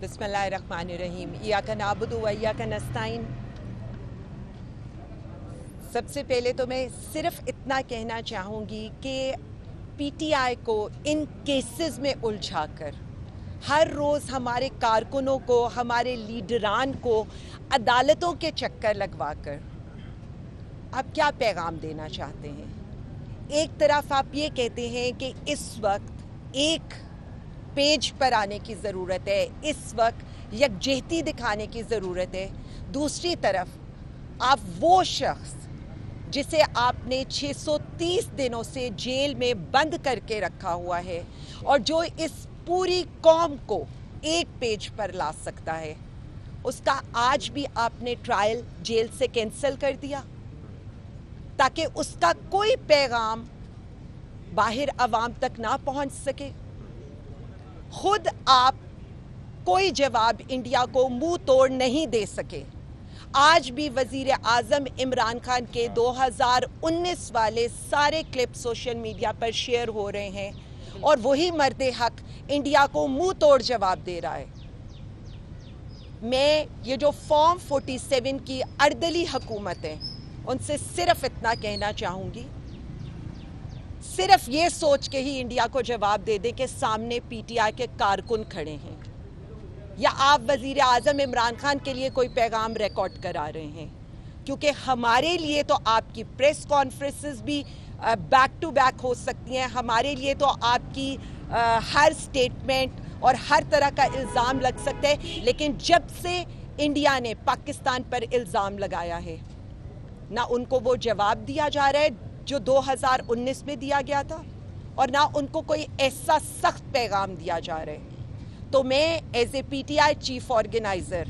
बिस्मिल्लाहिर्रहमानिर्रहीम इय्याका नअबुदु व इय्याका नस्तईन। सबसे पहले तो मैं सिर्फ इतना कहना चाहूँगी कि पीटीआई को इन केसेस में उलझाकर हर रोज़ हमारे कारकुनों को, हमारे लीडरान को अदालतों के चक्कर लगवाकर आप क्या पैगाम देना चाहते हैं? एक तरफ आप ये कहते हैं कि इस वक्त एक पेज पर आने की ज़रूरत है, इस वक्त यकजहती दिखाने की ज़रूरत है। दूसरी तरफ आप वो शख्स जिसे आपने 630 दिनों से जेल में बंद करके रखा हुआ है और जो इस पूरी कौम को एक पेज पर ला सकता है, उसका आज भी आपने ट्रायल जेल से कैंसिल कर दिया ताकि उसका कोई पैगाम बाहर अवाम तक ना पहुंच सके। खुद आप कोई जवाब इंडिया को मुंह तोड़ नहीं दे सके। आज भी वजीर आज़म इमरान खान के 2019 वाले सारे क्लिप सोशल मीडिया पर शेयर हो रहे हैं और वही मर्दे हक इंडिया को मुंह तोड़ जवाब दे रहा है। मैं ये जो फॉर्म 47 की अर्दली हुकूमत है उनसे सिर्फ इतना कहना चाहूँगी, सिर्फ ये सोच के ही इंडिया को जवाब दे दें कि सामने पीटीआई के कारकुन खड़े हैं या आप वजीर आज़म इमरान खान के लिए कोई पैगाम रिकॉर्ड करा रहे हैं, क्योंकि हमारे लिए तो आपकी प्रेस कॉन्फ्रेंसेस भी बैक टू बैक हो सकती हैं, हमारे लिए तो आपकी हर स्टेटमेंट और हर तरह का इल्ज़ाम लग सकता है। लेकिन जब से इंडिया ने पाकिस्तान पर इल्ज़ाम लगाया है, ना उनको वो जवाब दिया जा रहा है जो 2019 में दिया गया था और ना उनको कोई ऐसा सख्त पैगाम दिया जा रहा है। तो मैं as a PTI chief organiser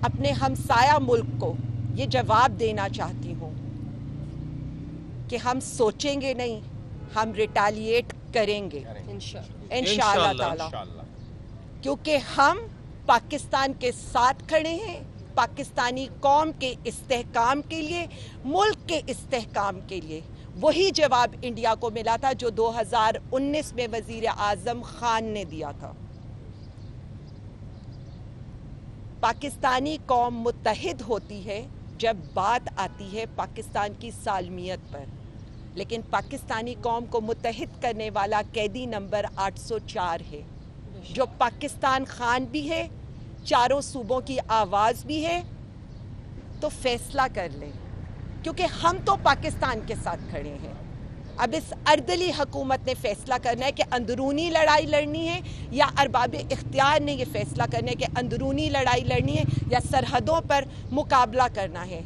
अपने हमसाया मुल्क को ये जवाब देना चाहती हूँ कि हम सोचेंगे नहीं, हम रिटालिएट करेंगे इंशाअल्लाह ताला, क्योंकि हम पाकिस्तान के साथ खड़े हैं, पाकिस्तानी कौम के इस्तेहकाम के लिए, मुल्क के इस्तेहकाम के लिए। वही जवाब इंडिया को मिला था जो 2019 में वजीर आज़म खान ने दिया था। पाकिस्तानी कौम मुत्तहिद होती है जब बात आती है पाकिस्तान की सालमियत पर, लेकिन पाकिस्तानी कौम को मुत्तहिद करने वाला कैदी नंबर 804 है, जो पाकिस्तान खान भी है, चारों सूबों की आवाज़ भी है। तो फैसला कर लें, क्योंकि हम तो पाकिस्तान के साथ खड़े हैं। अब इस अर्दली हुकूमत ने फैसला करना है कि अंदरूनी लड़ाई लड़नी है या अरबाब इख्तियार ने ये फैसला करना है कि अंदरूनी लड़ाई लड़नी है या सरहदों पर मुकाबला करना है।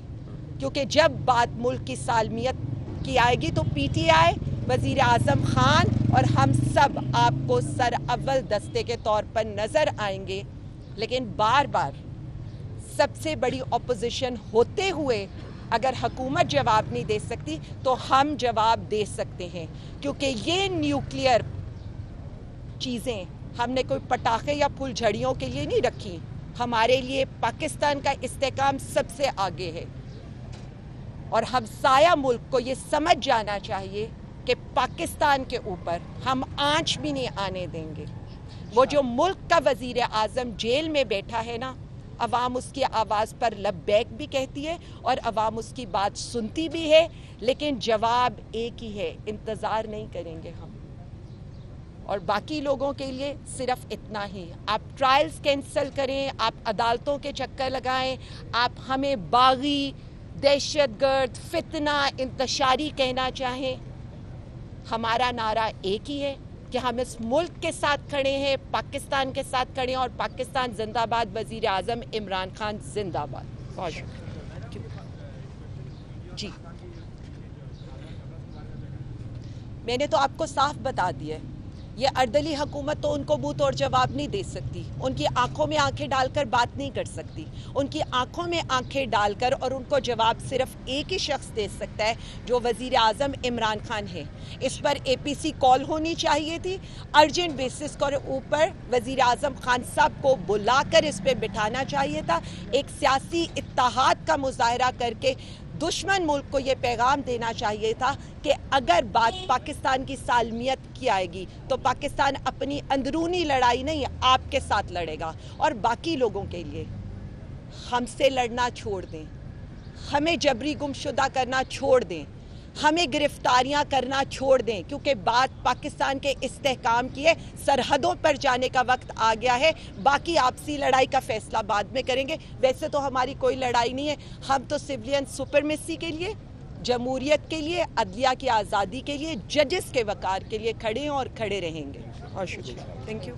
क्योंकि जब बात मुल्क की सालमियत की आएगी तो पीटीआई, वज़ीर आज़म खान और हम सब आपको सर अव्वल दस्ते के तौर पर नज़र आएंगे। लेकिन बार बार सबसे बड़ी अपोजिशन होते हुए अगर हुकूमत जवाब नहीं दे सकती तो हम जवाब दे सकते हैं, क्योंकि ये न्यूक्लियर चीज़ें हमने कोई पटाखे या फुलझड़ियों के लिए नहीं रखी। हमारे लिए पाकिस्तान का इस्तेहकाम सबसे आगे है और हमसाया मुल्क को ये समझ जाना चाहिए कि पाकिस्तान के ऊपर हम आंच भी नहीं आने देंगे। वो जो मुल्क का वजीर आज़म जेल में बैठा है ना, अवाम उसकी आवाज़ पर लब्बैक भी कहती है और अवाम उसकी बात सुनती भी है, लेकिन जवाब एक ही है, इंतज़ार नहीं करेंगे हम। और बाकी लोगों के लिए सिर्फ इतना ही, आप ट्रायल्स कैंसिल करें, आप अदालतों के चक्कर लगाएं, आप हमें बागी, दहशतगर्द, फितना, इंतशारी कहना चाहें, हमारा नारा एक ही है कि हम इस मुल्क के साथ खड़े हैं, पाकिस्तान के साथ खड़े हैं और पाकिस्तान जिंदाबाद, वजीर आज़म इमरान खान जिंदाबाद। बहुत शुक्रिया जी। मैंने तो आपको साफ बता दिया है, ये अर्दली हुकूमत तो उनको मुंह तोड़ जवाब नहीं दे सकती, उनकी आंखों में आंखें डालकर बात नहीं कर सकती। उनकी आंखों में आंखें डालकर और उनको जवाब सिर्फ एक ही शख्स दे सकता है जो वजीर आज़म इमरान खान है। इस पर एपीसी कॉल होनी चाहिए थी, अर्जेंट बेसिस के ऊपर वजीर आज़म खान साहब को बुलाकर इस पर बिठाना चाहिए था, एक सियासी इत्तेहाद का मुजाहरा करके दुश्मन मुल्क को ये पैगाम देना चाहिए था कि अगर बात पाकिस्तान की सालमियत की आएगी तो पाकिस्तान अपनी अंदरूनी लड़ाई नहीं आपके साथ लड़ेगा। और बाकी लोगों के लिए हमसे लड़ना छोड़ दें, हमें जबरी गुमशुदा करना छोड़ दें, हमें गिरफ्तारियां करना छोड़ दें, क्योंकि बात पाकिस्तान के इस्तेहकाम की है। सरहदों पर जाने का वक्त आ गया है। बाकी आपसी लड़ाई का फैसला बाद में करेंगे। वैसे तो हमारी कोई लड़ाई नहीं है, हम तो सिविलियन सुपरमेसी के लिए, जमहूरियत के लिए, अदलिया की आज़ादी के लिए, जजेस के वकार के लिए खड़े हैं और खड़े रहेंगे। और शुक्रिया, थैंक यू।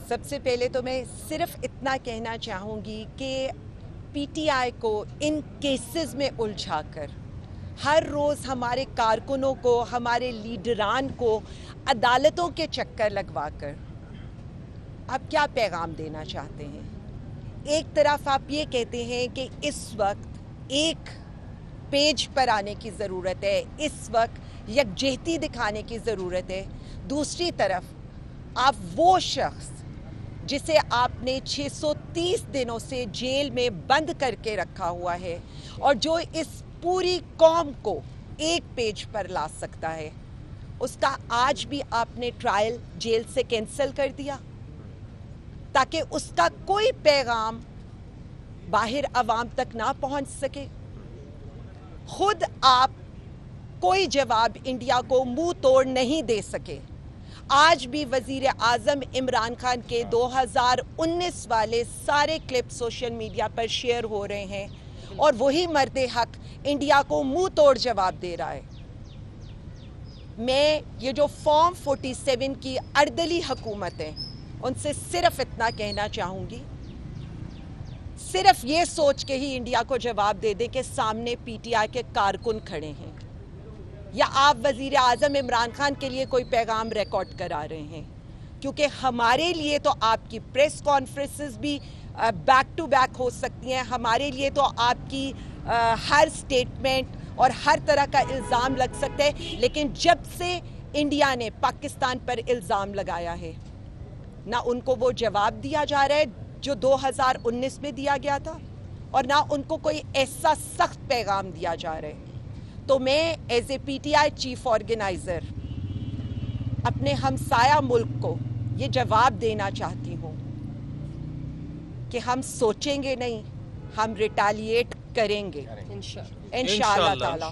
सबसे पहले तो मैं सिर्फ इतना कहना चाहूँगी कि पीटीआई को इन केसेस में उलझाकर हर रोज़ हमारे कारकुनों को, हमारे लीडरान को अदालतों के चक्कर लगवाकर आप क्या पैगाम देना चाहते हैं? एक तरफ आप ये कहते हैं कि इस वक्त एक पेज पर आने की ज़रूरत है, इस वक्त यकजहती दिखाने की ज़रूरत है। दूसरी तरफ आप वो शख्स जिसे आपने 630 दिनों से जेल में बंद करके रखा हुआ है और जो इस पूरी कौम को एक पेज पर ला सकता है, उसका आज भी आपने ट्रायल जेल से कैंसिल कर दिया ताकि उसका कोई पैगाम बाहर अवाम तक ना पहुंच सके। खुद आप कोई जवाब इंडिया को मुंह तोड़ नहीं दे सके। आज भी वजीर आज़म इमरान खान के 2019 वाले सारे क्लिप सोशल मीडिया पर शेयर हो रहे हैं और वही मर्द हक इंडिया को मुंह तोड़ जवाब दे रहा है। मैं ये जो फॉर्म 47 की अर्दली हुकूमत है उनसे सिर्फ इतना कहना चाहूँगी, सिर्फ ये सोच के ही इंडिया को जवाब दे दे कि सामने पीटीआई के कारकुन खड़े हैं या आप वज़ीर आज़म इमरान खान के लिए कोई पैगाम रिकॉर्ड करा रहे हैं, क्योंकि हमारे लिए तो आपकी प्रेस कॉन्फ्रेंसेस भी बैक टू बैक हो सकती हैं। हमारे लिए तो आपकी हर स्टेटमेंट और हर तरह का इल्ज़ाम लग सकता है, लेकिन जब से इंडिया ने पाकिस्तान पर इल्ज़ाम लगाया है ना उनको वो जवाब दिया जा रहा है, جو 2019 میں دیا گیا تھا اور نہ ان کو کوئی ایسا سخت پیغام دیا جا رہا ہے. تو میں as a P T I chief organiser اپنے ہمسایہ ملک کو یہ جواب دینا چاہتی ہوں کہ ہم سوچیں گے نہیں, ہم ریٹیلیٹ کریں گے انشاءاللہ تعالی,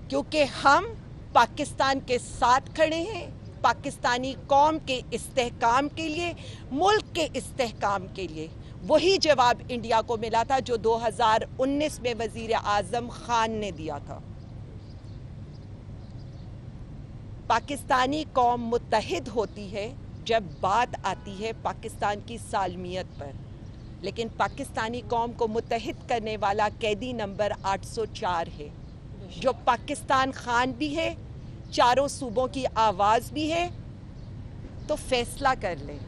کیونکہ ہم پاکستان کے ساتھ کھڑے ہیں, پاکستانی قوم کے استحکام کے لیے, ملک کے استحکام کے لیے. وہی جواب انڈیا کو ملا تھا جو 2019 میں وزیر اعظم خان نے دیا تھا. پاکستانی قوم متحد ہوتی ہے جب بات آتی ہے پاکستان کی سالمیت پر, لیکن پاکستانی قوم کو متحد کرنے والا قیدی نمبر 804 ہے, جو پاکستان خان بھی ہے, چاروں صوبوں کی آواز بھی ہے. تو فیصلہ کر لیں,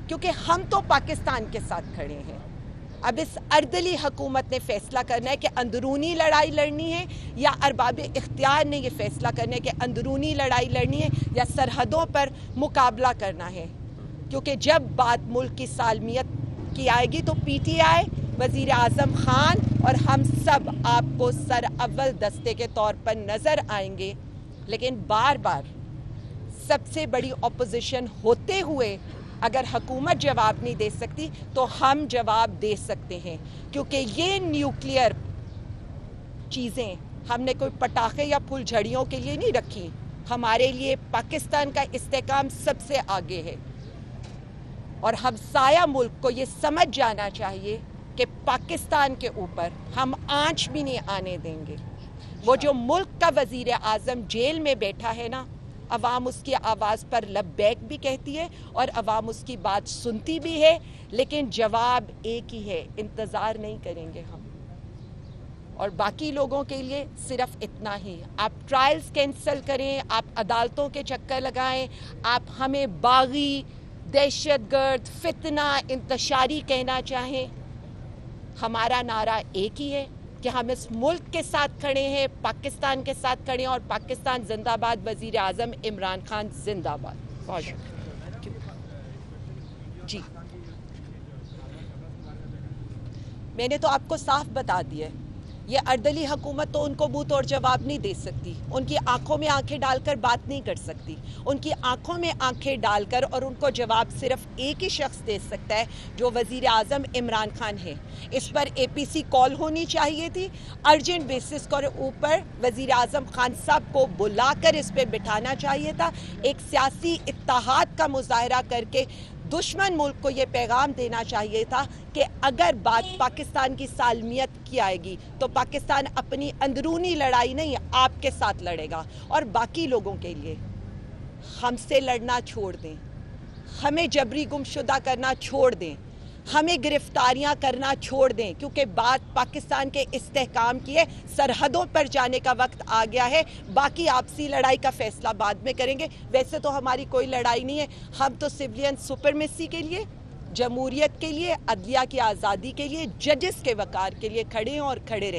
کیونکہ ہم تو پاکستان کے ساتھ کھڑے ہیں. اب اس اردلی حکومت نے فیصلہ کرنا ہے کہ اندرونی لڑائی لڑنی ہے, یا ارباب اختیار نے یہ فیصلہ کرنا ہے کہ اندرونی لڑائی لڑنی ہے یا سرحدوں پر مقابلہ کرنا ہے. کیونکہ جب بات ملک کی سالمیت کی آئے گی تو پی ٹی آئی, وزیر اعظم خان اور ہم سب آپ کو سر اول دستے کے طور پر نظر آئیں گے. لیکن بار بار سب سے بڑی اپوزیشن ہوتے ہوئے اگر حکومت جواب نہیں دے سکتی تو ہم جواب دے سکتے ہیں, کیونکہ یہ نیوکلیئر چیزیں ہم نے کوئی پٹاخے یا پھول جھڑیوں کے لیے نہیں رکھی. ہمارے لیے پاکستان کا استحکام سب سے آگے ہے, اور ہمسایہ ملک کو یہ سمجھ جانا چاہیے کہ پاکستان کے اوپر ہم آنچ بھی نہیں آنے دیں گے. وہ جو ملک کا وزیر اعظم جیل میں بیٹھا ہے نا, عوام اس کی آواز پر لبیک بھی کہتی ہے اور عوام اس کی بات سنتی بھی ہے, لیکن جواب ایک ہی ہے, انتظار نہیں کریں گے ہم. اور باقی لوگوں کے لیے صرف اتنا ہی, آپ ٹرائلز کینسل کریں, آپ عدالتوں کے چکر لگائیں, آپ ہمیں باغی, دہشت گرد, فتنہ, انتشاری کہنا چاہیں, ہمارا نعرہ ایک ہی ہے کہ ہم اس ملک کے ساتھ کھڑے ہیں, پاکستان کے ساتھ کھڑے ہیں, اور پاکستان زندہ باد, وزیر اعظم عمران خان زندہ باد. بہت شکریہ. جی, میں نے تو آپ کو صاف بتا دیا ہے, یہ اردلی حکومت تو ان کو منہ توڑ جواب نہیں دے سکتی, ان کی آنکھوں میں آنکھیں ڈال کر بات نہیں کر سکتی. ان کی آنکھوں میں آنکھیں ڈال کر اور ان کو جواب صرف ایک ہی شخص دے سکتا ہے, جو وزیر اعظم عمران خان ہے. اس پر اے پی سی کال ہونی چاہیے تھی, ارجنٹ بیسس کے اوپر وزیر اعظم خان صاحب کو بلا کر اس پہ بٹھانا چاہیے تھا, ایک سیاسی اتحاد کا مظاہرہ کر کے دشمن ملک کو یہ پیغام دینا چاہیے تھا کہ اگر بات پاکستان کی سالمیت کی آئے گی تو پاکستان اپنی اندرونی لڑائی نہیں آپ کے ساتھ لڑے گا. اور باقی لوگوں کے لیے ہم سے لڑنا چھوڑ دیں, ہمیں جبری گمشدہ کرنا چھوڑ دیں, ہمیں گرفتاریاں کرنا چھوڑ دیں, کیونکہ بات پاکستان کے استحکام کی ہے. سرحدوں پر جانے کا وقت آ گیا ہے, باقی آپسی لڑائی کا فیصلہ بعد میں کریں گے. ویسے تو ہماری کوئی لڑائی نہیں ہے, ہم تو سویلین سپرمیسی کے لیے, جمہوریت کے لیے, عدلیہ کی آزادی کے لیے, ججز کے وقار کے لیے کھڑے ہیں اور کھڑے رہیں.